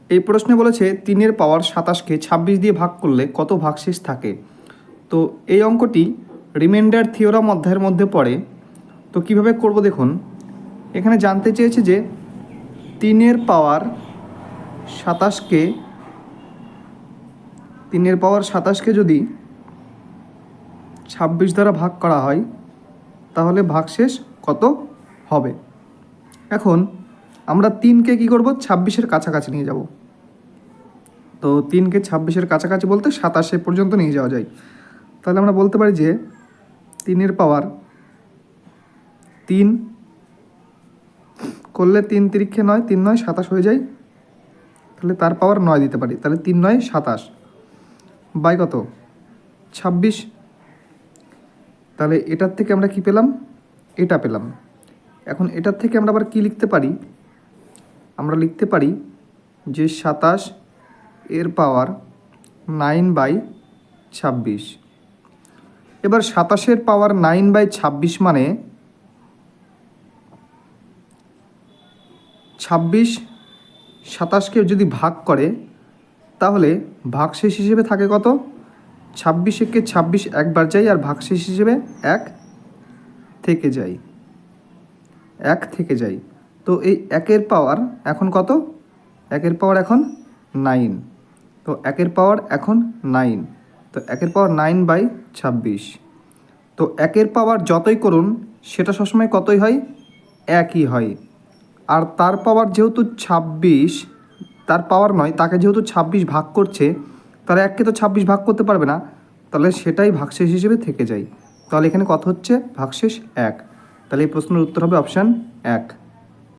এই প্রশ্নে বলেছে 3-এর পাওয়ার 27কে 26 দিয়ে ভাগ করলে কত ভাগশেষ থাকে। তো এই অঙ্কটি রিমাইন্ডার থিওরাম অধ্যায়ের মধ্যে পড়ে। তো কিভাবে করব দেখুন, এখানে জানতে চেয়েছে যে 3-এর পাওয়ার 27কে যদি 26 দ্বারা ভাগ করা হয় তাহলে ভাগশেষ কত হবে। এখন আমরা 3কে কী করব, 26-এর কাছাকাছি নিয়ে যাব। তো 3কে 26-এর কাছাকাছি বলতে 27 পর্যন্ত নিয়ে যাওয়া যায়। তাহলে আমরা বলতে পারি যে 3-এর পাওয়ার 3 করলে 3 তিরিক্ষে 9, 3 9 27 হয়ে যায়। তাহলে তার পাওয়ার 9 দিতে পারি। তাহলে 3 9 27 বাই কত, 26। তাহলে এটার থেকে আমরা কি পেলাম, এটা পেলাম। এখন এটার থেকে আমরা আবার কি লিখতে পারি, আমরা লিখতে পারি যে 27 এর পাওয়ার 9/26। এবার 27-এর পাওয়ার 9/26 মানে 26 27কে যদি ভাগ করে তাহলে ভাগশেষ হিসেবে থাকে কত, 26-একে 26 একবার যায় আর ভাগশেষ হিসেবে 1 থেকে যায়। তো এই 1-এর পাওয়ার এখন কত, 1-এর পাওয়ার এখন 9। তো 1-এর পাওয়ার এখন 9। তো 1-এর পাওয়ার 9/26। তো 1-এর পাওয়ার যতই করুন সেটা সবসময় কতই হয়, একই হয়। আর তার পাওয়ার যেহেতু 26, তার পাওয়ার নয়, তাকে যেহেতু 26 ভাগ করছে, তাহলে 1কে তো 26 ভাগ করতে পারবে না, তাহলে সেটাই ভাগশেষ হিসেবে থেকে যায়। তাহলে এখানে কত হচ্ছে, ভাগশেষ 1। তাহলে এই প্রশ্নের উত্তর হবে অপশান 1।